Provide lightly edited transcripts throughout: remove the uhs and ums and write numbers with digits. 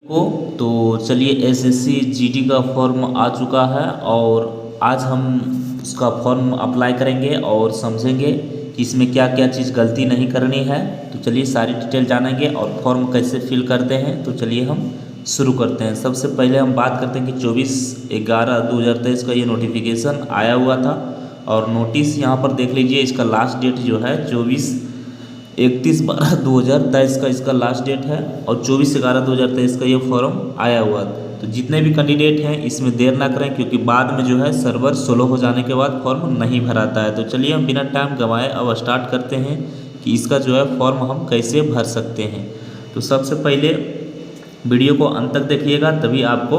को तो चलिए एसएससी जीडी का फॉर्म आ चुका है और आज हम उसका फॉर्म अप्लाई करेंगे और समझेंगे कि इसमें क्या क्या चीज़ गलती नहीं करनी है। तो चलिए सारी डिटेल जानेंगे और फॉर्म कैसे फिल करते हैं। तो चलिए हम शुरू करते हैं। सबसे पहले हम बात करते हैं कि 24/11/2023 का ये नोटिफिकेशन आया हुआ था और नोटिस यहाँ पर देख लीजिए। इसका लास्ट डेट जो है 31/12/2023 का इसका लास्ट डेट है और 24/11/2023 का ये फॉर्म आया हुआ। तो जितने भी कैंडिडेट हैं इसमें देर ना करें, क्योंकि बाद में जो है सर्वर स्लो हो जाने के बाद फॉर्म नहीं भराता है। तो चलिए हम बिना टाइम गंवाए अब स्टार्ट करते हैं कि इसका जो है फॉर्म हम कैसे भर सकते हैं। तो सबसे पहले वीडियो को अंत तक देखिएगा, तभी आपको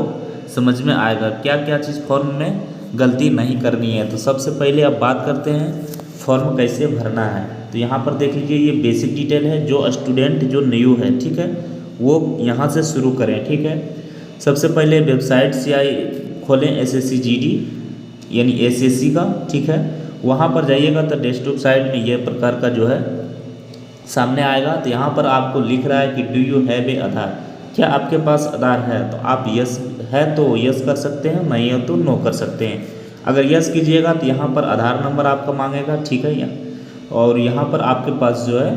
समझ में आएगा क्या क्या चीज़ फॉर्म में गलती नहीं करनी है। तो सबसे पहले अब बात करते हैं फॉर्म कैसे भरना है। तो यहाँ पर देख लीजिए, ये बेसिक डिटेल है। जो स्टूडेंट जो न्यू है, ठीक है, वो यहाँ से शुरू करें। ठीक है, सबसे पहले वेबसाइट से खोलें एसएससी जीडी यानी एसएससी का। ठीक है, वहाँ पर जाइएगा तो डेस्कटॉप साइड में ये प्रकार का जो है सामने आएगा। तो यहाँ पर आपको लिख रहा है कि डू यू हैव ए आधार, क्या आपके पास आधार है। तो आप यस है तो यस कर सकते हैं, नहीं है तो नो कर सकते हैं। अगर यस कीजिएगा तो यहाँ पर आधार नंबर आपका मांगेगा, ठीक है। और यहाँ पर आपके पास जो है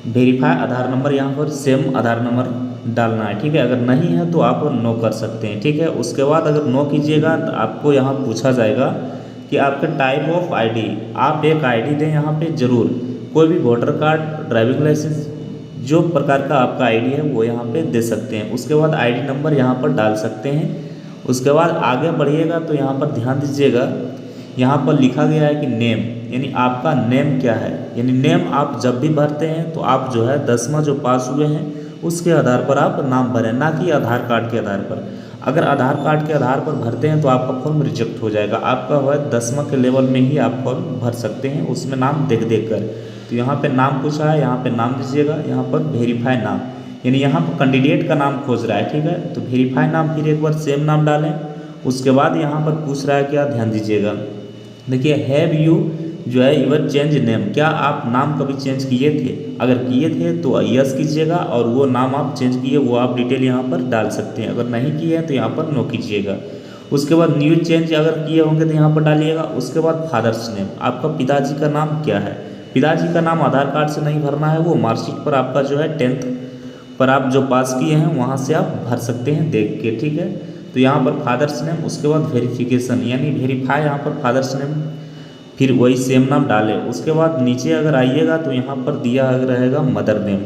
वेरीफाई आधार नंबर, यहाँ पर सेम आधार नंबर डालना है, ठीक है। अगर नहीं है तो आप नो कर सकते हैं, ठीक है। उसके बाद अगर नो कीजिएगा तो आपको यहाँ पूछा जाएगा कि आपका टाइप ऑफ आईडी, आप एक आईडी दें यहाँ पे ज़रूर। कोई भी वोटर कार्ड, ड्राइविंग लाइसेंस, जो प्रकार का आपका आईडी है वो यहाँ पे दे सकते हैं। उसके बाद आईडी नंबर यहाँ पर डाल सकते हैं। उसके बाद आगे बढ़िएगा तो यहाँ पर ध्यान दीजिएगा, यहाँ पर लिखा गया है कि नेम, यानी आपका नेम क्या है। यानी नेम आप जब भी भरते हैं तो आप जो है 10वां जो पास हुए हैं उसके आधार पर आप नाम भरें, ना कि आधार कार्ड के आधार पर। अगर आधार कार्ड के आधार पर भरते हैं तो आपका फॉर्म रिजेक्ट हो जाएगा। आपका वह 10वां के लेवल में ही आप फॉर्म भर सकते हैं, उसमें नाम देख कर। तो यहाँ पे नाम पूछा है, यहाँ पे नाम दीजिएगा। यहाँ पर वेरीफाई नाम, यानी यहाँ पर कैंडिडेट का नाम खोज रहा है, ठीक है। तो वेरीफाई नाम, फिर एक बार सेम नाम डालें। उसके बाद यहाँ पर पूछ रहा है क्या, ध्यान दीजिएगा। देखिए, हैव यू जो है यूर चेंज नेम, क्या आप नाम कभी चेंज किए थे। अगर किए थे तो यस कीजिएगा और वो नाम आप चेंज किए वो आप डिटेल यहाँ पर डाल सकते हैं। अगर नहीं किए हैं तो यहाँ पर नो कीजिएगा। उसके बाद न्यू चेंज अगर किए होंगे तो यहाँ पर डालिएगा। उसके बाद फादर्स नेम, आपका पिताजी का नाम क्या है। पिताजी का नाम आधार कार्ड से नहीं भरना है, वो मार्कशीट पर आपका जो है 10th पर आप जो पास किए हैं वहाँ से आप भर सकते हैं देख के, ठीक है। तो यहाँ पर फादर्स नेम, उसके बाद वेरिफिकेशन यानी वेरीफाई, यहाँ पर फादर्स नेम, फिर वही सेम नाम डालें। उसके बाद नीचे अगर आइएगा तो यहाँ पर दिया रहेगा मदर नेम।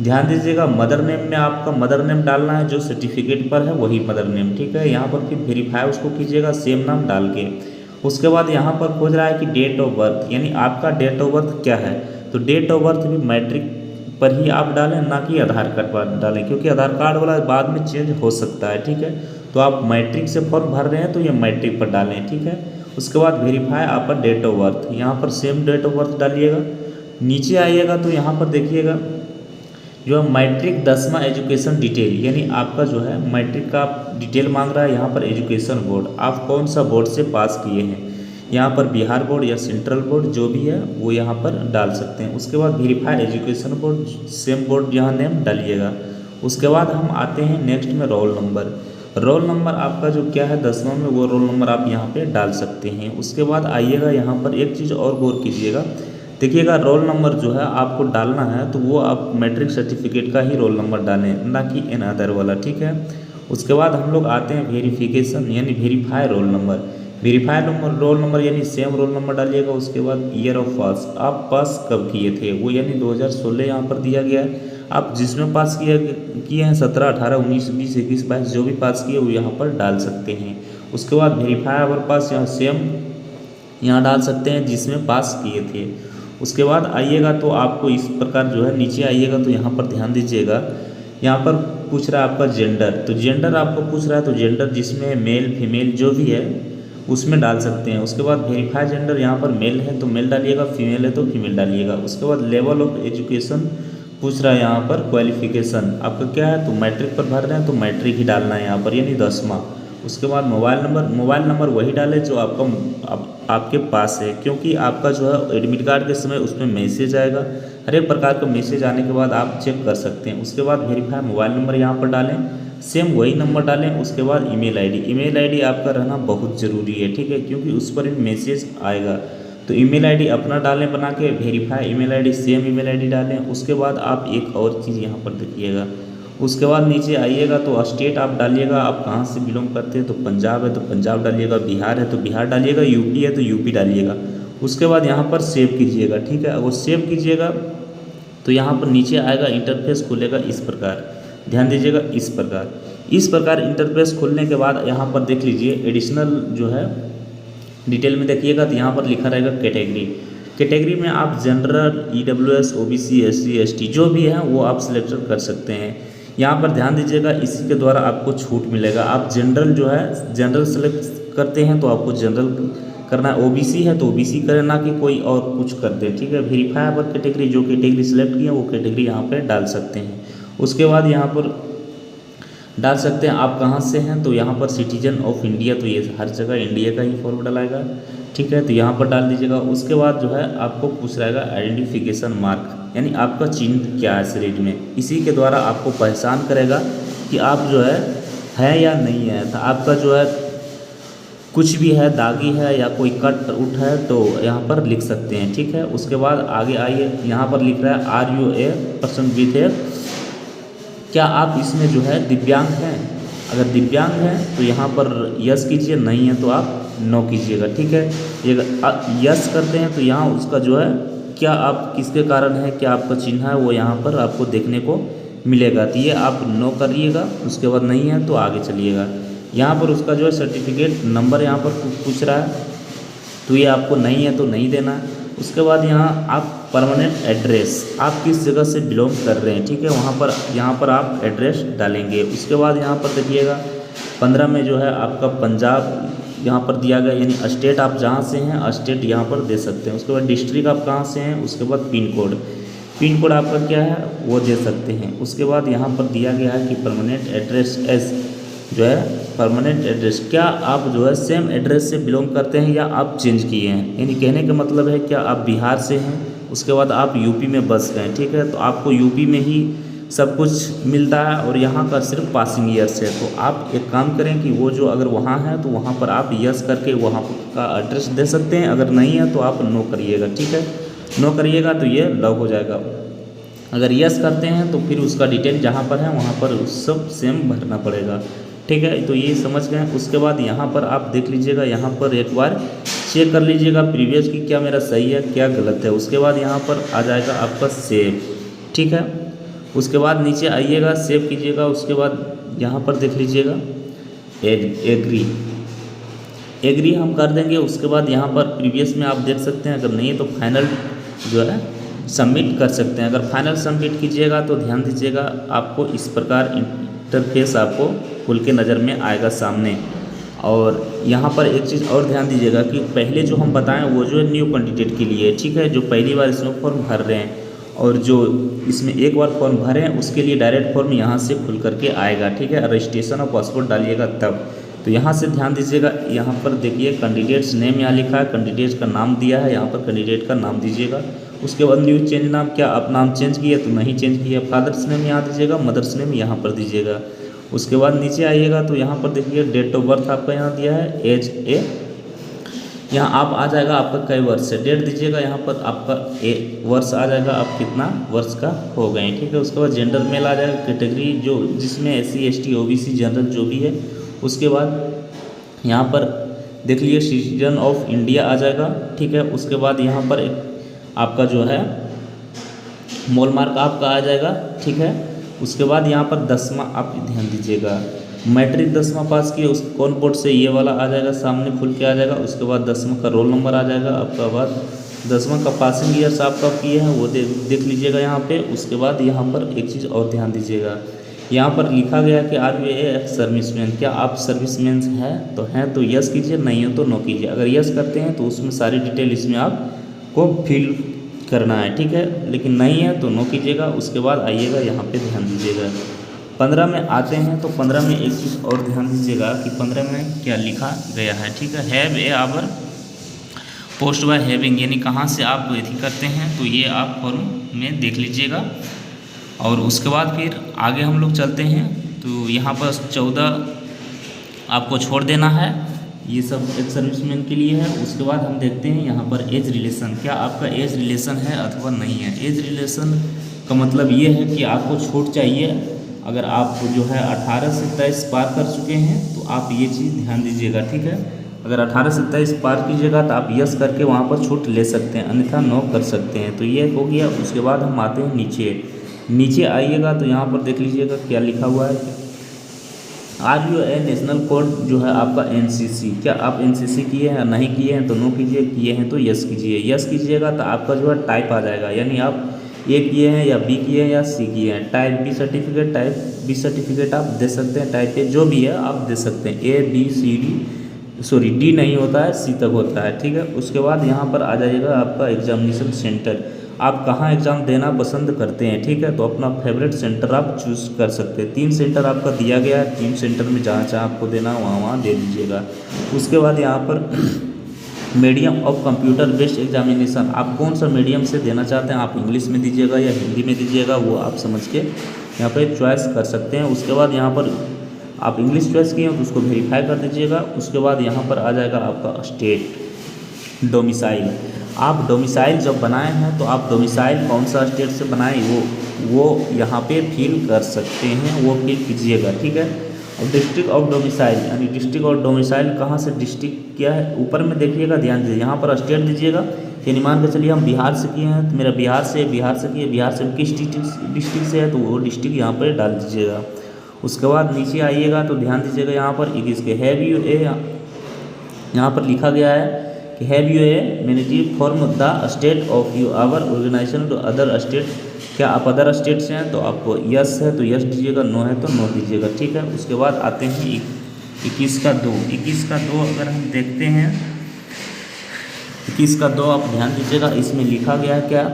ध्यान दीजिएगा, मदर नेम में आपका मदर नेम डालना है जो सर्टिफिकेट पर है वही मदर नेम, ठीक है। यहाँ पर फिर वेरीफाई उसको कीजिएगा सेम नाम डाल के। उसके बाद यहाँ पर खोज रहा है कि डेट ऑफ बर्थ, यानी आपका डेट ऑफ बर्थ क्या है। तो डेट ऑफ बर्थ भी मैट्रिक पर ही आप डालें, ना कि आधार कार्ड पर डालें, क्योंकि आधार कार्ड वाला बाद में चेंज हो सकता है, ठीक है। तो आप मैट्रिक से फॉर्म भर रहे हैं तो ये मैट्रिक पर डालें, ठीक है। उसके बाद वेरीफाई आपका डेट ऑफ बर्थ, यहाँ पर सेम डेट ऑफ बर्थ डालिएगा। नीचे आइएगा तो यहाँ पर देखिएगा जो है मैट्रिक 10वां एजुकेशन डिटेल, यानी आपका जो है मैट्रिक का डिटेल मांग रहा है। यहाँ पर एजुकेशन बोर्ड, आप कौन सा बोर्ड से पास किए हैं। यहाँ पर बिहार बोर्ड या सेंट्रल बोर्ड जो भी है वो यहाँ पर डाल सकते हैं। उसके बाद verify education board, same board यहाँ नेम डालिएगा। उसके बाद हम आते हैं नेक्स्ट में रोल नंबर। रोल नंबर आपका जो क्या है 10वां में, वो रोल नंबर आप यहाँ पे डाल सकते हैं। उसके बाद आइएगा यहाँ पर एक चीज़ और गौर कीजिएगा, देखिएगा रोल नंबर जो है आपको डालना है तो वो आप मैट्रिक सर्टिफिकेट का ही रोल नंबर डालें, ना कि एन अदर वाला, ठीक है। उसके बाद हम लोग आते हैं वेरिफिकेशन यानी verify roll number. Verify roll number यानी सेम रोल नंबर डालिएगा। उसके बाद ईयर ऑफ पास, आप पास कब किए थे वो, यानी 2016 यहाँ पर दिया गया है। आप जिसमें पास किए हैं 17, 18, 19, 20, 21, 22 जो भी पास किए वो यहाँ पर डाल सकते हैं। उसके बाद वेरीफाई अवर पास, यहाँ सेम यहाँ डाल सकते हैं जिसमें पास किए थे। उसके बाद आइएगा तो आपको इस प्रकार जो है नीचे आइएगा तो यहाँ पर ध्यान दीजिएगा, यहाँ पर पूछ रहा है आपका जेंडर। तो जेंडर आपको पूछ रहा है तो जेंडर जिसमें मेल फीमेल जो भी है उसमें डाल सकते हैं। उसके बाद वेरीफाई जेंडर, यहाँ पर मेल है तो मेल डालिएगा, फीमेल है तो फीमेल डालिएगा। उसके बाद लेवल ऑफ एजुकेशन पूछ रहा है यहाँ पर, क्वालिफिकेशन आपका क्या है। तो मैट्रिक पर भर रहे हैं तो मैट्रिक ही डालना है यहाँ पर, यानी 10वां। उसके बाद मोबाइल नंबर वही डालें जो आपके पास है, क्योंकि आपका जो है एडमिट कार्ड के समय उसमें मैसेज आएगा। हर एक प्रकार का मैसेज आने के बाद आप चेक कर सकते हैं। उसके बाद वेरीफाई मोबाइल नंबर यहाँ पर डालें, सेम वही नंबर डालें। उसके बाद ईमेल आईडी आपका रहना बहुत ज़रूरी है, ठीक है, क्योंकि उस पर भी मैसेज आएगा। तो ईमेल आईडी अपना डालें बना के, verify email ID, same email ID डालें। उसके बाद आप एक और चीज़ यहाँ पर देखिएगा, उसके बाद नीचे आइएगा तो स्टेट आप डालिएगा, आप कहाँ से बिलोंग करते हैं। तो पंजाब है तो पंजाब डालिएगा, बिहार है तो बिहार डालिएगा, यूपी है तो यूपी डालिएगा। उसके बाद यहाँ पर सेव कीजिएगा, ठीक है। अगर सेव कीजिएगा तो यहाँ पर नीचे आएगा, इंटरफेस खुलेगा इस प्रकार, ध्यान दीजिएगा इस प्रकार इंटरफेस खुलने के बाद यहाँ पर देख लीजिए एडिशनल जो है डिटेल में देखिएगा तो यहाँ पर लिखा रहेगा कैटेगरी में आप general, EWS, OBC, SC, ST जो भी है वो आप सिलेक्शन कर सकते हैं। यहाँ पर ध्यान दीजिएगा, इसी के द्वारा आपको छूट मिलेगा। आप जनरल जो है जनरल सेलेक्ट करते हैं तो आपको जनरल करना है, OBC है तो OBC करें, ना कि कोई और कुछ कर दे, ठीक है। वेरीफाइबल कैटेगरी, जो कैटेगरी सेलेक्ट की है वो कैटेगरी यहाँ पर डाल सकते हैं। उसके बाद यहाँ पर डाल सकते हैं आप कहाँ से हैं, तो यहाँ पर सिटीजन ऑफ इंडिया, तो ये हर जगह इंडिया का ही फॉर्म डलाएगा, ठीक है। तो यहाँ पर डाल दीजिएगा। उसके बाद जो है आपको पूछ रहेगा आइडेंटिफिकेशन मार्क, यानी आपका चिन्ह क्या है शरीर में, इसी के द्वारा आपको पहचान करेगा कि आप जो है या नहीं है। तो आपका जो है कुछ भी है, दागी है या कोई कट उठ है तो यहाँ पर लिख सकते हैं, ठीक है। उसके बाद आगे आइए, यहाँ पर लिख रहा है are you a person with a, क्या आप इसमें जो है दिव्यांग हैं। अगर दिव्यांग हैं तो यहाँ पर यस कीजिए, नहीं है तो आप नो कीजिएगा, ठीक है। ये यस करते हैं तो यहाँ उसका जो है क्या आप किसके कारण है, क्या आपका चिन्ह है वो यहाँ पर आपको देखने को मिलेगा। तो ये आप नो करिएगा। उसके बाद नहीं है तो आगे चलिएगा। यहाँ पर उसका जो है सर्टिफिकेट नंबर यहाँ पर पूछ रहा है, तो ये आपको नहीं है तो नहीं देना है। उसके बाद यहाँ आप परमानेंट एड्रेस, आप किस जगह से बिलोंग कर रहे हैं, ठीक है, वहाँ पर यहाँ पर आप एड्रेस डालेंगे। उसके बाद यहाँ पर देखिएगा 15 में जो है आपका पंजाब यहाँ पर दिया गया, यानी स्टेट आप जहाँ से हैं स्टेट यहाँ पर दे सकते हैं। उसके बाद डिस्ट्रिक्ट आप कहाँ से हैं, उसके बाद पिन कोड आपका क्या है वो दे सकते हैं। उसके बाद यहाँ पर दिया गया है कि परमानेंट एड्रेस एस जो है परमानेंट एड्रेस, क्या आप जो है सेम एड्रेस से बिलोंग करते हैं या आप चेंज किए हैं, यानी कहने का मतलब है क्या आप बिहार से हैं, उसके बाद आप यूपी में बस गए, ठीक है, तो आपको यूपी में ही सब कुछ मिलता है और यहाँ का सिर्फ पासिंग ईयर्स है। तो आप एक काम करें कि वो जो अगर वहाँ है तो वहाँ पर आप यस करके वहाँ का एड्रेस दे सकते हैं, अगर नहीं है तो आप नो करिएगा, ठीक है। नो करिएगा तो ये लॉक हो जाएगा। अगर यस करते हैं तो फिर उसका डिटेल जहाँ पर है वहाँ पर सब सेम भरना पड़ेगा, ठीक है। तो ये समझ गए। उसके बाद यहाँ पर आप देख लीजिएगा, यहाँ पर एक बार चेक कर लीजिएगा प्रीवियस की क्या मेरा सही है क्या गलत है। उसके बाद यहाँ पर आ जाएगा आपका सेव, ठीक है। उसके बाद नीचे आइएगा, सेव कीजिएगा। उसके बाद यहाँ पर देख लीजिएगा एग्री हम कर देंगे। उसके बाद यहाँ पर प्रीवियस में आप देख सकते हैं, अगर नहीं है तो फाइनल जो है सबमिट कर सकते हैं। अगर फाइनल सबमिट कीजिएगा तो ध्यान दीजिएगा आपको इस प्रकार इंटरफेस आपको खुल के नज़र में आएगा सामने। और यहाँ पर एक चीज़ और ध्यान दीजिएगा कि पहले जो हम बताएं वो जो है न्यू कैंडिडेट के लिए, ठीक है, जो पहली बार इसमें फॉर्म भर रहे हैं, और जो इसमें एक बार फॉर्म भरे हैं उसके लिए डायरेक्ट फॉर्म यहाँ से खुल करके आएगा, ठीक है। रजिस्ट्रेशन और पासपोर्ट डालिएगा तब। तो यहाँ से ध्यान दीजिएगा, यहाँ पर देखिए कैंडिडेट्स नेम यहाँ लिखा है, कैंडिडेट का नाम दिया है, यहाँ पर कैंडिडेट का नाम दीजिएगा। उसके बाद न्यू चेंज नाम, क्या आप नाम चेंज किए तो नहीं चेंज किया, फादर्स नेम यहाँ दीजिएगा, मदर्स नेम यहाँ पर दीजिएगा। उसके बाद नीचे आइएगा तो यहाँ पर देखिए डेट ऑफ बर्थ आपका यहाँ दिया है, एज ए, यहाँ आप आ जाएगा आपका कई वर्ष है, डेट दीजिएगा, यहाँ पर आपका वर्ष आ जाएगा, आप कितना वर्ष का हो गए, ठीक है। उसके बाद जेंडर मेल आ जाएगा, कैटेगरी जो जिसमें SC ST OBC जनरल जो भी है। उसके बाद यहाँ पर देख लीजिए सिटीजन ऑफ इंडिया आ जाएगा, ठीक है। उसके बाद यहाँ पर आपका जो है मोल मार्क आपका आ जाएगा, ठीक है। उसके बाद यहाँ पर 10वां आप ध्यान दीजिएगा, मैट्रिक 10वां पास किए उस कौन बोर्ड से, ये वाला आ जाएगा सामने खुल के आ जाएगा। उसके बाद 10वां का रोल नंबर आ जाएगा आपका, बाद 10वां का पासिंग ईयर्स आपका किए हैं वो देख लीजिएगा यहाँ पे। उसके बाद यहाँ पर एक चीज़ और ध्यान दीजिएगा, यहाँ पर लिखा गया कि आर यू ए सर्विसमैन, क्या आप सर्विसमैन हैं, तो हैं तो यस कीजिए, नहीं हो तो नो कीजिए। अगर यस करते हैं तो उसमें सारी डिटेल इसमें आपको फिल करना है, ठीक है, लेकिन नहीं है तो नो कीजिएगा। उसके बाद आइएगा यहाँ पे ध्यान दीजिएगा 15 में आते हैं तो 15 में एक चीज़ और ध्यान दीजिएगा कि 15 में क्या लिखा गया है, ठीक है। Have a our post by having, यानी कहाँ से आप एथी करते हैं तो ये आप फॉर्म में देख लीजिएगा। और उसके बाद फिर आगे हम लोग चलते हैं तो यहाँ पर 14 आपको छोड़ देना है, ये सब एक सर्विसमैन के लिए है। उसके बाद हम देखते हैं यहाँ पर एज रिलेशन, क्या आपका एज रिलेशन है अथवा नहीं है। एज रिलेशन का मतलब ये है कि आपको छूट चाहिए, अगर आप जो है 18 से 23 पार कर चुके हैं तो आप ये चीज़ ध्यान दीजिएगा, ठीक है। अगर 18 से 23 पार कीजिएगा तो आप यस करके वहाँ पर छूट ले सकते हैं, अन्यथा नो कर सकते हैं। तो ये हो गया। उसके बाद हम आते हैं नीचे आइएगा तो यहाँ पर देख लीजिएगा क्या लिखा हुआ है, are you a national code जो है आपका एनसीसी, क्या आप एनसीसी किए हैं, नहीं किए हैं तो नो कीजिए, किए हैं तो यस कीजिए। यस कीजिएगा तो आपका जो है टाइप आ जाएगा, यानी आप ए किए हैं या बी किए हैं या सी किए हैं। टाइप बी सर्टिफिकेट आप दे सकते हैं, टाइप ए जो भी है आप दे सकते हैं। A B C D, sorry D नहीं होता है, सी तक होता है, ठीक है। उसके बाद यहाँ पर आ जाइएगा आपका एग्जामिनेशन सेंटर, आप कहाँ एग्ज़ाम देना पसंद करते हैं, ठीक है। तो अपना फेवरेट सेंटर आप चूज़ कर सकते हैं। 3 सेंटर आपका दिया गया है, 3 सेंटर में जहाँ जहाँ आपको देना वहाँ दे दीजिएगा। उसके बाद यहाँ पर medium of computer based examination, आप कौन सा मीडियम से देना चाहते हैं, आप इंग्लिश में दीजिएगा या हिंदी में दीजिएगा, वो आप समझ के यहाँ पर चॉइस कर सकते हैं। उसके बाद यहाँ पर आप इंग्लिश चॉइस किए हैं तो उसको वेरीफाई कर दीजिएगा। उसके बाद यहाँ पर आ जाएगा आपका स्टेट डोमिसाइल, आप डोमिसाइल जब बनाए हैं तो आप डोमिसाइल कौन सा स्टेट से बनाए वो यहाँ पे फिल कर सकते हैं, वो फिल कीजिएगा, ठीक है। और डिस्ट्रिक्ट ऑफ डोमिसाइल, यानी डिस्ट्रिक्ट ऑफ डोमिसाइल कहाँ से डिस्ट्रिक्ट क्या है, ऊपर में देखिएगा, ध्यान दीजिए। यहाँ पर स्टेट दीजिएगा, यानी मान के चलिए हम बिहार से किए हैं तो मेरा बिहार से किए, बिहार से किस डिस्ट्रिक्ट से है तो वो डिस्ट्रिक्ट यहाँ पर डाल दीजिएगा। उसके बाद नीचे आइएगा तो ध्यान दीजिएगा, यहाँ पर इसके हैव यू ए, यहाँ पर लिखा गया है कि have you a manager from the state of you our organisation to other state, क्या आप अदर स्टेट से हैं तो आप यस है तो यस दीजिएगा, नो है तो नो दीजिएगा, ठीक है। उसके बाद आते हैं 21 का 2 अगर हम देखते हैं 21 का 2 आप ध्यान दीजिएगा, इसमें लिखा गया है क्या,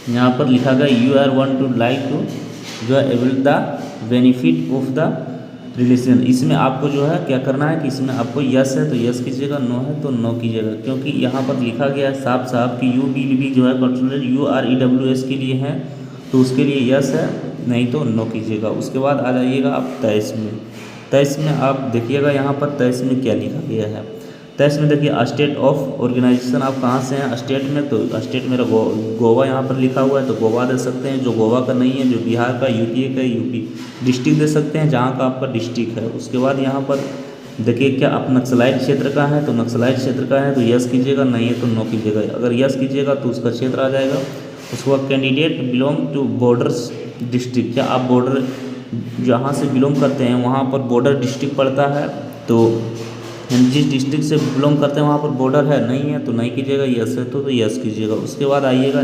यहाँ पर लिखा गया you are one two like two जो है avail the benefit of the relation. इसमें आपको जो है क्या करना है कि इसमें आपको यस है तो यस कीजिएगा, नो है तो नो कीजिएगा, क्योंकि यहाँ पर लिखा गया है साफ साफ कि यू भी जो है कंट्रोलर UREWS के लिए है तो उसके लिए यस है, नहीं तो नो कीजिएगा। उसके बाद आ जाइएगा आप 23 में आप देखिएगा यहाँ पर 23 में क्या लिखा गया है। 23 में देखिए स्टेट ऑफ ऑर्गेनाइजेशन, आप कहाँ से हैं स्टेट में, तो स्टेट मेरा गोवा यहाँ पर लिखा हुआ है तो गोवा दे सकते हैं, जो गोवा का नहीं है, जो बिहार का यूपी का यूपी, डिस्ट्रिक्ट दे सकते हैं जहाँ का आपका डिस्ट्रिक्ट है। उसके बाद यहाँ पर देखिए क्या आप नक्सलाइट क्षेत्र का है तो नक्सलाइट क्षेत्र का है तो यस कीजिएगा, नहीं है तो नो कीजिएगा। अगर यस कीजिएगा तो उसका क्षेत्र आ जाएगा। उसके बाद candidate belong to borders district, क्या आप बॉर्डर जहाँ से बिलोंग करते हैं वहाँ पर बॉर्डर डिस्ट्रिक्ट पड़ता है, तो जिस डिस्ट्रिक्ट से बिलोंग करते हैं वहाँ पर बॉर्डर है, नहीं है तो नहीं कीजिएगा, यस है तो यस कीजिएगा। उसके बाद आइएगा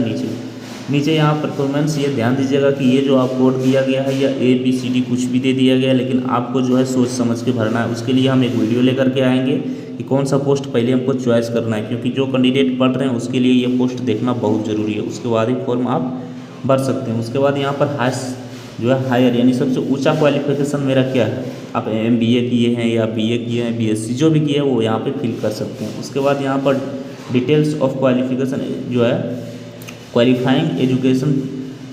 नीचे यहाँ परफॉर्मेंस, ये ध्यान दीजिएगा कि ये जो आप कोड दिया गया है या ABCD कुछ भी दे दिया गया है, लेकिन आपको जो है सोच समझ के भरना है। उसके लिए हम एक वीडियो लेकर के आएंगे कि कौन सा पोस्ट पहले हमको चॉइस करना है, क्योंकि जो कैंडिडेट पढ़ रहे हैं उसके लिए ये पोस्ट देखना बहुत ज़रूरी है। उसके बाद ही फॉर्म आप भर सकते हैं। उसके बाद यहाँ पर हायर यानी सबसे ऊंचा क्वालिफिकेशन मेरा क्या है, आप MBA किए हैं या BA किए हैं, BSc जो भी किए हैं वो यहाँ पे फिल कर सकते हैं। उसके बाद यहाँ पर डिटेल्स ऑफ क्वालिफिकेशन जो है क्वालिफाइंग एजुकेशन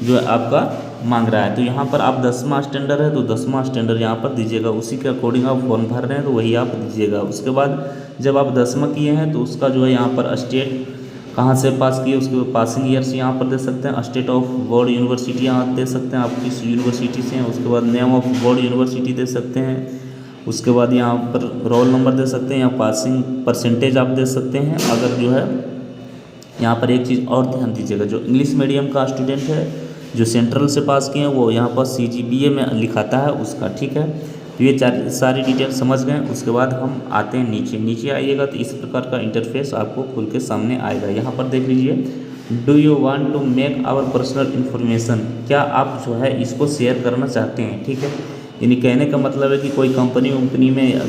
जो है आपका मांग रहा है, तो यहाँ पर आप 10वां स्टैंडर्ड है तो 10वां स्टैंडर्ड यहाँ पर दीजिएगा, उसी के अकॉर्डिंग आप फॉर्म भर रहे हैं तो वही आप दीजिएगा। उसके बाद जब आप 10वां किए हैं तो उसका जो है यहाँ पर स्टेट कहाँ से पास किए, उसके बाद पासिंग ईयर्स यहाँ पर दे सकते हैं, स्टेट ऑफ बोर्ड यूनिवर्सिटी यहाँ दे सकते हैं, आप किस यूनिवर्सिटी से हैं। उसके बाद नेम ऑफ बोर्ड यूनिवर्सिटी दे सकते हैं। उसके बाद यहाँ पर रोल नंबर दे सकते हैं या पासिंग परसेंटेज आप दे सकते हैं। अगर जो है यहाँ पर एक चीज़ और ध्यान दीजिएगा, जो इंग्लिश मीडियम का स्टूडेंट है जो सेंट्रल से पास किए हैं वो यहाँ पर CGPA में लिखाता है उसका, ठीक है। तो ये सारी डिटेल समझ गए। उसके बाद हम आते हैं नीचे आइएगा तो इस प्रकार का इंटरफेस आपको खुल के सामने आएगा। यहाँ पर देख लीजिए, do you want to make our personal information, क्या आप जो है इसको शेयर करना चाहते हैं, ठीक है। यानी कहने का मतलब है कि कोई कंपनी में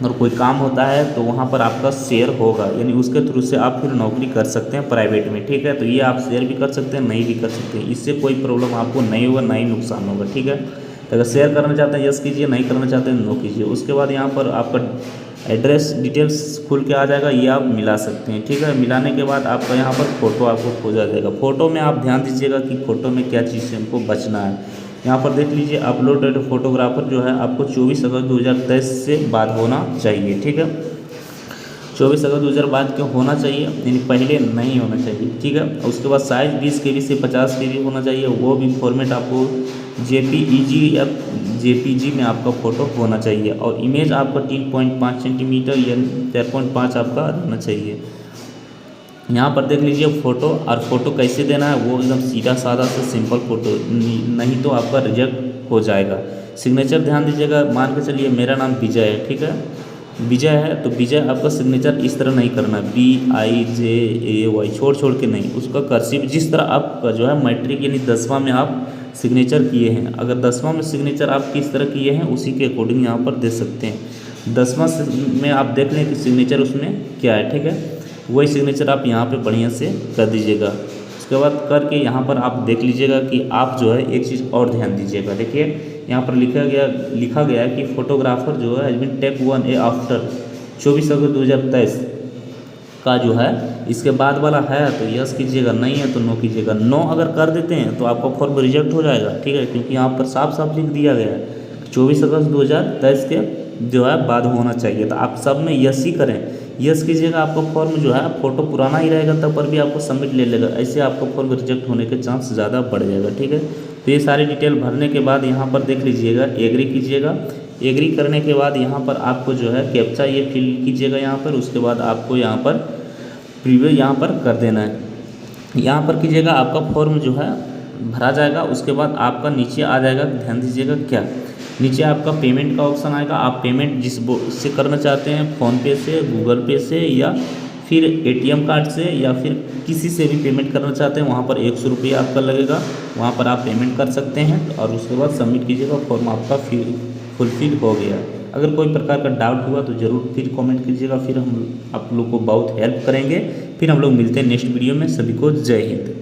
और कोई काम होता है तो वहाँ पर आपका शेयर होगा, यानी उसके थ्रू से आप फिर नौकरी कर सकते हैं प्राइवेट में, ठीक है। तो ये आप शेयर भी कर सकते हैं, नहीं भी कर सकते हैं, इससे कोई प्रॉब्लम आपको नहीं होगा, ना ही नुकसान होगा, ठीक है। तो अगर शेयर करना चाहते हैं यस कीजिए, नहीं करना चाहते हैं नो कीजिए। उसके बाद यहाँ पर आपका एड्रेस डिटेल्स खुल के आ जाएगा, ये आप मिला सकते हैं, ठीक है। मिलाने के बाद आपका यहाँ पर फ़ोटो आपको खोजा जाएगा। फ़ोटो में आप ध्यान दीजिएगा कि फ़ोटो में क्या चीज़ से हमको बचना है, यहाँ पर देख लीजिए अपलोडेड फोटोग्राफर जो है आपको 24 अगस्त 2023 से बाद होना चाहिए। ठीक है, 24 अगस्त 2000 बाद के होना चाहिए, यानी पहले नहीं होना चाहिए। ठीक है, उसके बाद साइज़ 20 KB से 50 KB होना चाहिए, वो भी फॉर्मेट आपको JPEG या JPG में आपका फ़ोटो होना चाहिए। और इमेज आपका 3.5 सेंटीमीटर या 13.5 आपका रहना चाहिए। यहाँ पर देख लीजिए फ़ोटो, और फ़ोटो कैसे देना है, वो एकदम सीधा साधा से सिंपल फ़ोटो, नहीं तो आपका रिजेक्ट हो जाएगा। सिग्नेचर ध्यान दीजिएगा, मान के चलिए मेरा नाम विजय है। ठीक है, विजय है तो विजय आपका सिग्नेचर इस तरह नहीं करना, BIJAY छोड़ के नहीं, उसका कर्सिव जिस तरह आपका जो है मैट्रिक यानी 10वां में आप सिग्नेचर किए हैं, अगर 10वां में सिग्नेचर आप किस तरह किए हैं उसी के अकॉर्डिंग यहाँ पर दे सकते हैं। 10वां में आप देख लें कि सिग्नेचर उसमें क्या है। ठीक है, वही सिग्नेचर आप यहाँ पे बढ़िया से कर दीजिएगा। उसके बाद करके यहाँ पर आप देख लीजिएगा कि आप जो है एक चीज़ और ध्यान दीजिएगा। देखिए यहाँ पर लिखा गया है कि फोटोग्राफर जो है has been take 1A after 24 अगस्त 2023 का जो है इसके बाद वाला है तो यस कीजिएगा, नहीं है तो नो कीजिएगा। नो अगर कर देते हैं तो आपका फॉर्म रिजेक्ट हो जाएगा। ठीक है, क्योंकि यहाँ पर साफ साफ लिख दिया गया है 24 अगस्त 2023 के जो है बाद होना चाहिए, तो आप सब में यस ही करें। यस कीजिएगा, आपका फॉर्म जो है फ़ोटो पुराना ही रहेगा तब पर भी आपको सबमिट ले लेगा, ऐसे आपका फॉर्म रिजेक्ट होने के चांस ज़्यादा बढ़ जाएगा। ठीक है, तो ये सारी डिटेल भरने के बाद यहाँ पर देख लीजिएगा, एग्री कीजिएगा। एग्री करने के बाद यहाँ पर आपको जो है कैप्चा ये फिल कीजिएगा यहाँ पर, उसके बाद आपको यहाँ पर प्रीव्यू यहाँ पर कर देना है, यहाँ पर कीजिएगा, आपका फॉर्म जो है भरा जाएगा। उसके बाद आपका नीचे आ जाएगा, ध्यान दीजिएगा क्या, नीचे आपका पेमेंट का ऑप्शन आएगा। आप पेमेंट जिस से करना चाहते हैं, फ़ोनपे से, गूगल पे से या फिर ATM कार्ड से या फिर किसी से भी पेमेंट करना चाहते हैं, वहाँ पर 100 रुपये आपका लगेगा, वहाँ पर आप पेमेंट कर सकते हैं और उसके बाद सबमिट कीजिएगा, फॉर्म आपका फुलफिल हो गया। अगर कोई प्रकार का डाउट हुआ तो ज़रूर फिर कमेंट कीजिएगा, फिर हम आप लोग को बहुत हेल्प करेंगे। फिर हम लोग मिलते हैं नेक्स्ट वीडियो में। सभी को जय हिंद।